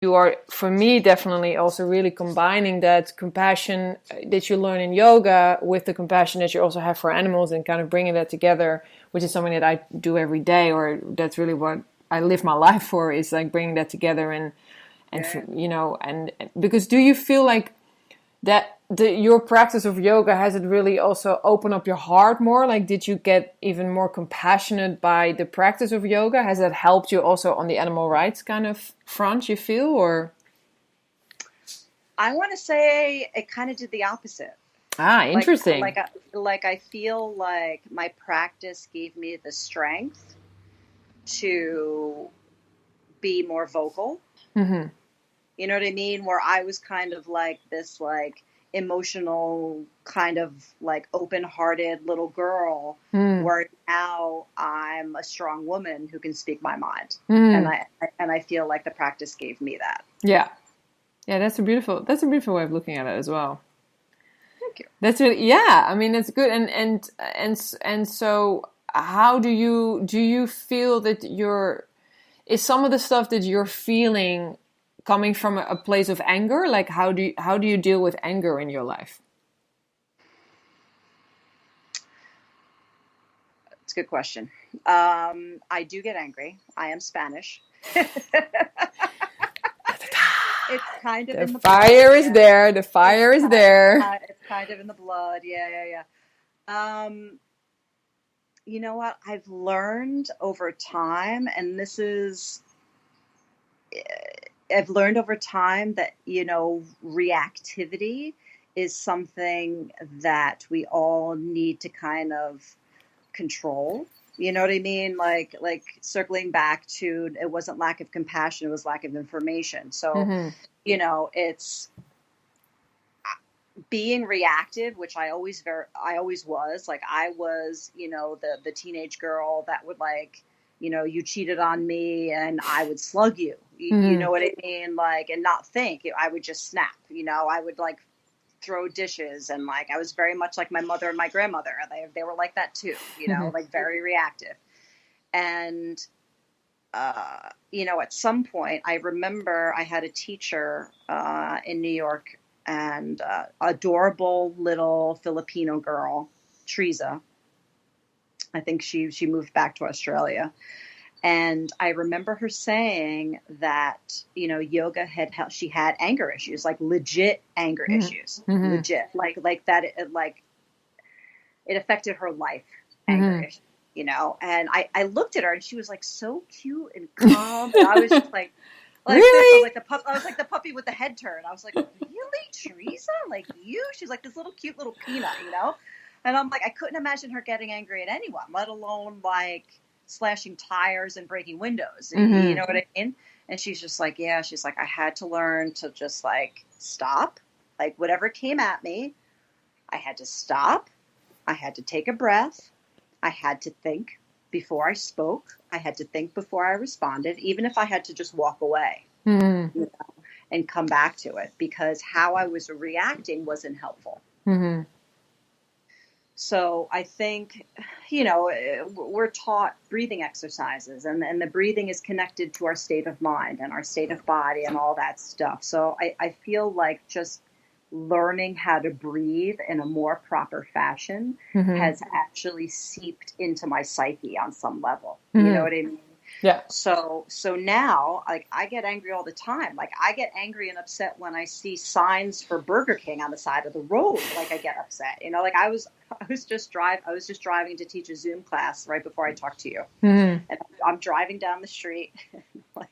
you are, for me, definitely also really combining that compassion that you learn in yoga with the compassion that you also have for animals, and kind of bringing that together, which is something that I do every day, or that's really what I live my life for, is like bringing that together. And Yeah. and because, do you feel like that your practice of yoga, has it really also opened up your heart more? Like, did you get even more compassionate by the practice of yoga? Has that helped you also on the animal rights kind of front, you feel? Or I want to say it kind of did the opposite. Like, interesting. I feel like my practice gave me the strength to be more vocal. Mm-hmm. You know what I mean? Where I was kind of like this, like, emotional, kind of like open-hearted little girl, Mm. where now I'm a strong woman who can speak my mind. And Mm. I feel like the practice gave me that. Yeah. Yeah, that's a beautiful way of looking at it as well. Thank you. That's really, yeah. I mean, it's good. And so, how do you feel that is some of the stuff that you're feeling coming from a place of anger? Like, how do you deal with anger in your life? It's a good question. I do get angry. I am Spanish. It's kind of The in the blood. fire is Yeah. there. The fire is there. It's kind of in the blood. Yeah, yeah, yeah. You know what? I've learned over time, and I've learned over time that, reactivity is something that we all need to kind of control. You know what I mean? Like circling back to, it wasn't lack of compassion, it was lack of information. So, Mm-hmm. it's being reactive, which I always was. Like, I was, the teenage girl that would, like, you cheated on me and I would slug you. You Mm-hmm. know what I mean? Like, and not think. I would just snap. I would, like, throw dishes, and, like, I was very much like my mother and my grandmother. They were like that too. Like, very reactive. And at some point, I remember I had a teacher in New York, and adorable little Filipino girl, Teresa. I think she moved back to Australia. And I remember her saying that, yoga she had anger issues, like legit anger issues, Mm-hmm. legit, like that, it affected her life, anger Mm-hmm. issues. And I looked at her, and she was, like, so cute and calm, and I was just like this. I was Really? like the puppy with the head turn. I was like, really, Teresa? Like, you? She's like this little cute little peanut. And I'm like, I couldn't imagine her getting angry at anyone, let alone, like, slashing tires and breaking windows. You Mm-hmm. know what I mean? And she's just like, yeah. She's like, I had to learn to just, like, stop. Like, whatever came at me, I had to stop. I had to take a breath. I had to think before I spoke. I had to think before I responded, even if I had to just walk away, Mm-hmm. and come back to it, because how I was reacting wasn't helpful. Mm-hmm. So I think, we're taught breathing exercises, and the breathing is connected to our state of mind and our state of body and all that stuff. So I feel like just learning how to breathe in a more proper fashion Mm-hmm. has actually seeped into my psyche on some level. You know Mm-hmm. what I mean? Yeah. So now, like, I get angry all the time. Like, I get angry and upset when I see signs for Burger King on the side of the road. Like, I get upset. Like, I was just driving to teach a Zoom class right before I talked to you. Mm-hmm. And I'm driving down the street, like,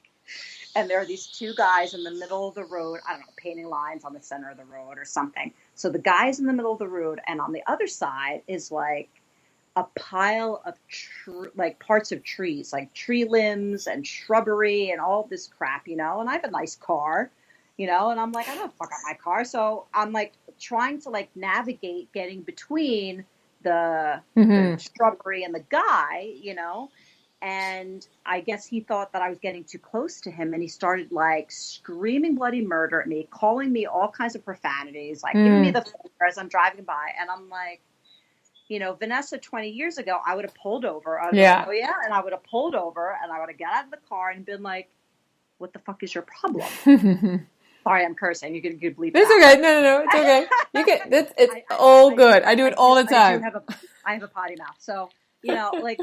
and there are these two guys in the middle of the road, I don't know, painting lines on the center of the road or something. So the guy's in the middle of the road, and on the other side is, like, a pile of like parts of trees, like tree limbs and shrubbery and all this crap, and I have a nice car, and I'm like, I don't fuck up my car. So I'm, like, trying to, like, navigate getting between the Mm-hmm. shrubbery and the guy, and I guess he thought that I was getting too close to him, and he started, like, screaming bloody murder at me, calling me all kinds of profanities, like giving me Mm. the finger as I'm driving by. And I'm like, Vanessa, 20 years ago, I would have pulled over. I would be like, Yeah. oh, yeah. And I would have pulled over, and I would have got out of the car and been like, what the fuck is your problem? Sorry, I'm cursing. You can bleep It's that. okay. No, it's okay. You can. It's all good. I do it all the time. I have a potty mouth. So, like,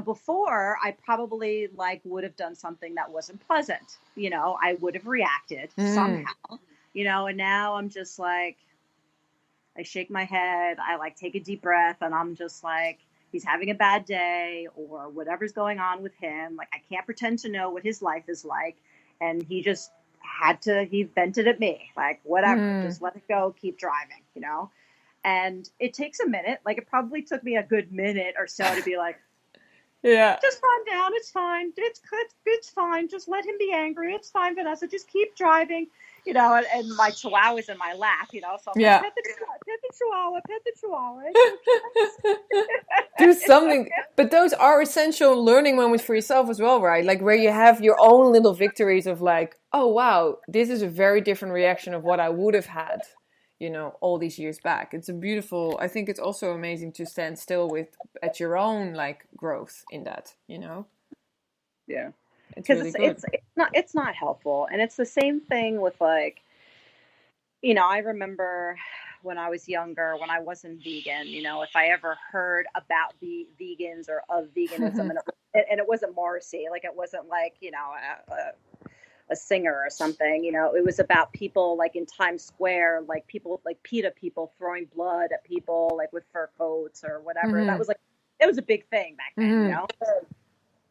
before I probably like would have done something that wasn't pleasant. I would have reacted somehow, and now I'm just like, I shake my head. I like take a deep breath and I'm just like, he's having a bad day or whatever's going on with him. Like, I can't pretend to know what his life is like. And he just he vented at me, like, whatever, just let it go, keep driving, And it takes a minute. Like, it probably took me a good minute or so to be like, yeah, just calm down. It's fine. It's fine. Just let him be angry. It's fine, Vanessa. Just keep driving. And my chihuahua's in my lap, so I'm like, pet the chihuahua, pet the chihuahua. Do something. Okay. But those are essential learning moments for yourself as well, right? Like where you have your own little victories of like, oh, wow, this is a very different reaction of what I would have had, all these years back. It's a beautiful, I think it's also amazing to stand still at your own like growth in that, Yeah. It's really good. It's not helpful. And it's the same thing with like, I remember when I was younger, when I wasn't vegan, if I ever heard about the vegans or of veganism, and it wasn't Morrissey, like it wasn't like, a singer or something, it was about people like in Times Square, like people like PETA people throwing blood at people like with fur coats or whatever. That was like, it was a big thing back then,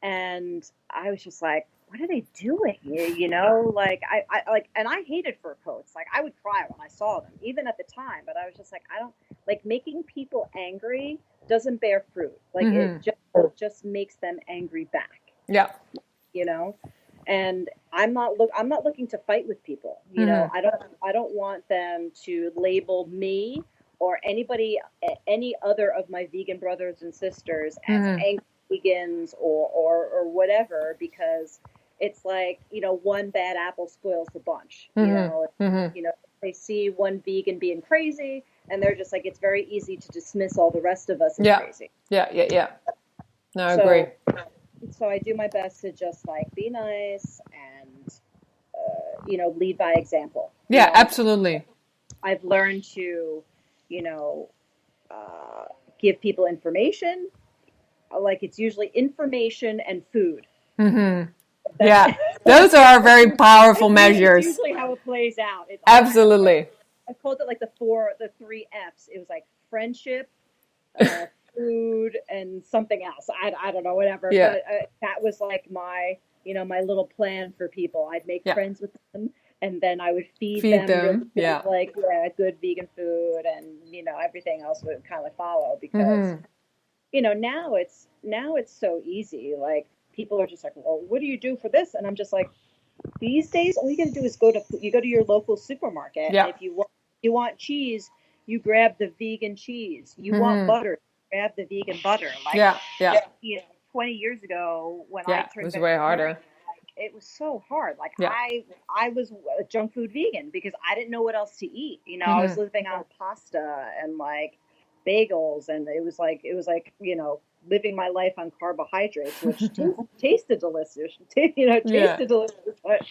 And I was just like, what are they doing? Like I like, and I hated fur coats. Like I would cry when I saw them, even at the time. But I was just like, I don't like making people angry doesn't bear fruit. Like it just makes them angry back. Yeah. And I'm not looking to fight with people. I don't want them to label me or any other of my vegan brothers and sisters as angry vegans or whatever, because it's like, one bad apple spoils the bunch. They see one vegan being crazy and they're just like, it's very easy to dismiss all the rest of us as crazy. Yeah. No, I agree. So I do my best to just like be nice and, lead by example. Yeah, absolutely. I've learned to, give people information. Like it's usually information and food. Yeah, those are very powerful measures. That's usually how it plays out. Absolutely. I called it like the 3 F's. It was like friendship, food, and something else. I don't know, whatever. Yeah. But that was like my, my little plan for people. I'd make friends with them, and then I would feed them. Like good vegan food, and everything else would kind of follow because now it's so easy. Like people are just like, well, what do you do for this? And I'm just like, these days, all you got to do is go to your local supermarket. Yeah. And if you want cheese, you grab the vegan cheese. You want butter, grab the vegan butter. Like, 20 years ago when I turned, it was way harder. It was so hard. Like I was a junk food vegan because I didn't know what else to eat. I was living on pasta and like bagels, and it was like living my life on carbohydrates, which tasted delicious. Delicious, but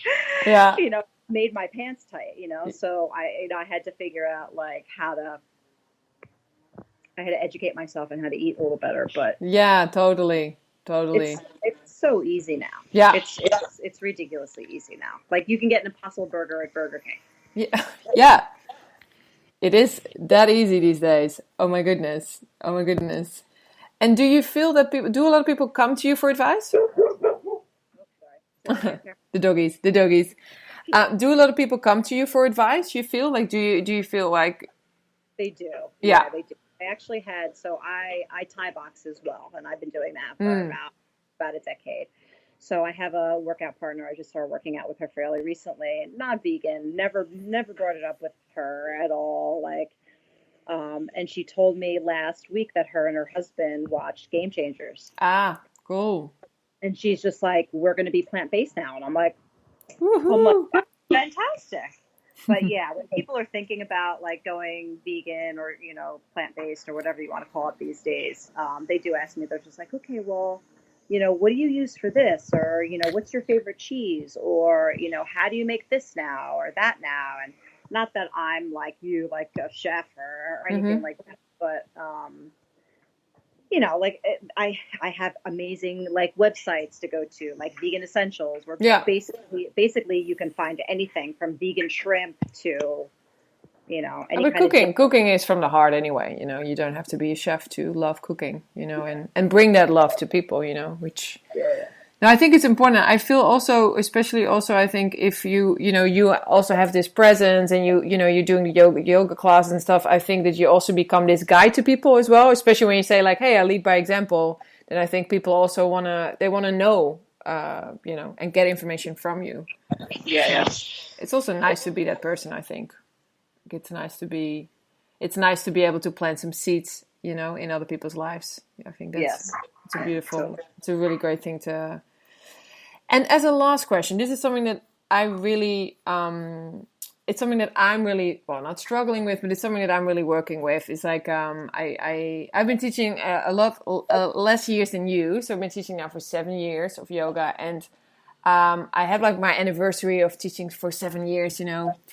made my pants tight. So I had to figure out like I had to educate myself on how to eat a little better. But totally. It's so easy now. Yeah, it's ridiculously easy now. Like you can get an Impossible Burger at Burger King. Yeah. It is that easy these days. Oh my goodness. And do you feel that a lot of people come to you for advice? The doggies. Do a lot of people come to you for advice? You feel like, do you feel like they do? Yeah, they do. I actually had, so I Thai box as well, and I've been doing that for about a decade. So I have a workout partner. I just started working out with her fairly recently. Not vegan. Never brought it up with her at all. Like, and she told me last week that her and her husband watched Game Changers. Ah, cool. And she's just like, we're going to be plant-based now. And I'm like, that's fantastic. But yeah, when people are thinking about like going vegan or, plant-based or whatever you want to call it these days, they do ask me, they're just like, okay, well, what do you use for this? Or, what's your favorite cheese? Or, how do you make this now or that now? And not that I'm like you, like a chef or anything Mm-hmm. like that, but, like I have amazing like websites to go to, like Vegan Essentials, where Yeah. basically you can find anything from vegan shrimp to, any But kind of gel. cooking is from the heart anyway. You don't have to be a chef to love cooking. And bring that love to people. Which Yeah. now I think it's important. I feel also, especially also, I think if you also have this presence and you're doing the yoga class and stuff. I think that you also become this guide to people as well. Especially when you say like, "Hey, I lead by example." Then I think people also wanna know, and get information from you. Yeah. So it's also nice to be that person. I think. It's nice to be able to plant some seeds, in other people's lives. I think Yes. it's a really great thing to. And as a last question, this is something that I really, it's something that I'm really, well, not struggling with, but it's something that I'm really working with. It's like, I've been teaching a lot less years than you. So I've been teaching now for 7 years of yoga, and I had like my anniversary of teaching for 7 years,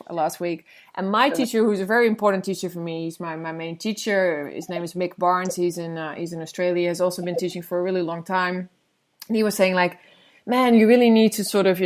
last week. And my teacher, who's a very important teacher for me, he's my main teacher. His name is Mick Barnes. He's in Australia. Has also been teaching for a really long time. And he was saying like, man, you really need to sort of,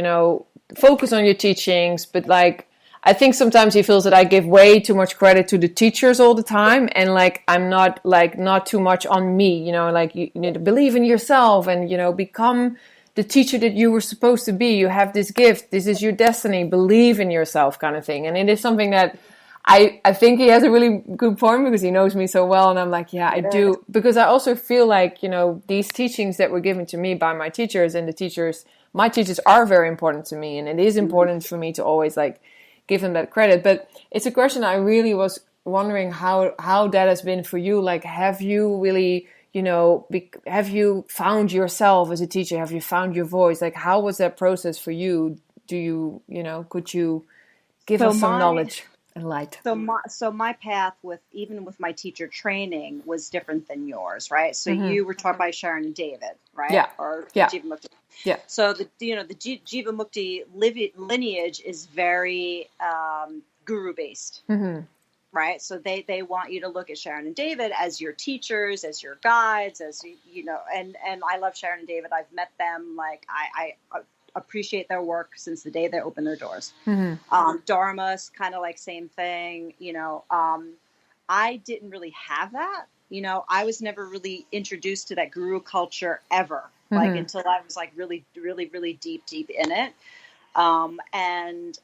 focus on your teachings. But like, I think sometimes he feels that I give way too much credit to the teachers all the time. And like, I'm not too much on me, like you need to believe in yourself and, become the teacher that you were supposed to be. You have this gift. This is your destiny. Believe in yourself, kind of thing. And it is something that I think he has a really good point because he knows me so well. And I'm like, yeah, I do. Because I also feel like, these teachings that were given to me by my teachers and my teachers are very important to me. And it is important for me to always like give them that credit. But it's a question I really was wondering how that has been for you. Like, have you really, have you found yourself as a teacher? Have you found your voice? Like, how was that process for you? Do you, could you give So us some my knowledge and light? so my path with my teacher training was different than yours, right? So you were taught by Sharon and David, right? Yeah. Or Yeah. Jivamukti. Yeah. So the Jivamukti lineage is very guru based. Right. So they want you to look at Sharon and David as your teachers, as your guides, as and I love Sharon and David. I've met them. Like I appreciate their work since the day they opened their doors. Dharma's kind of like same thing. I didn't really have that. I was never really introduced to that guru culture ever, like until I was like really, really, really deep in it. And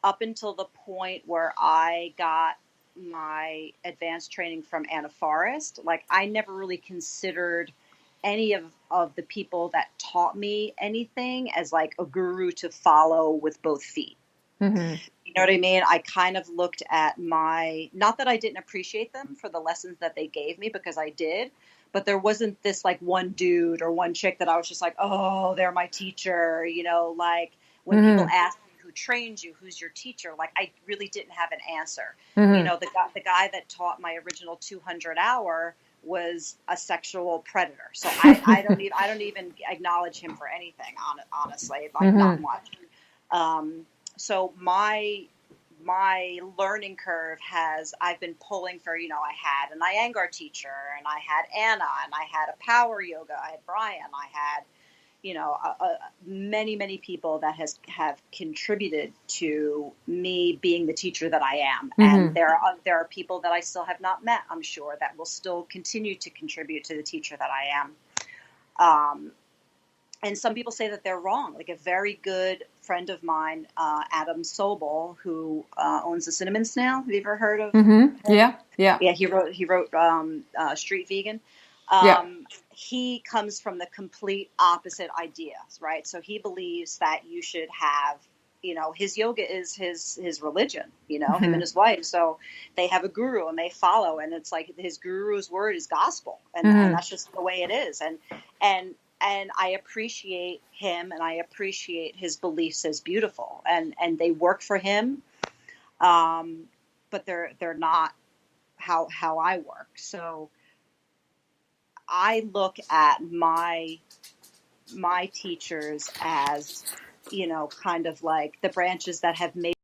up until the point where I got my advanced training from Anna Forrest, like I never really considered any of the people that taught me anything as like a guru to follow with both feet. You know what I mean? I kind of looked at not that I didn't appreciate them for the lessons that they gave me, because I did, but there wasn't this like one dude or one chick that I was just like, oh, they're my teacher. Like when people ask me who trained you, who's your teacher, like I really didn't have an answer. The guy that taught my original 200 hour was a sexual predator. So I don't even acknowledge him for anything, honestly, like not much. So my learning curve I've been pulling for, I had an Iyengar teacher, and I had Anna, and I had a power yoga, I had Brian, I had, many people that have contributed to me being the teacher that I am. And there are people that I still have not met, I'm sure, that will still continue to contribute to the teacher that I am. And some people say that they're wrong. Like a very good friend of mine, Adam Sobel, who owns the Cinnamon Snail. Have you ever heard of him? Yeah. He wrote Street Vegan. He comes from the complete opposite ideas, right? So he believes that you should have, his yoga is his religion, him and his wife. So they have a guru and they follow, and it's like his guru's word is gospel, and that's just the way it is. And I appreciate him, and I appreciate his beliefs as beautiful, and they work for him, but they're not how I work. So I look at my my teachers as, kind of like the branches that have made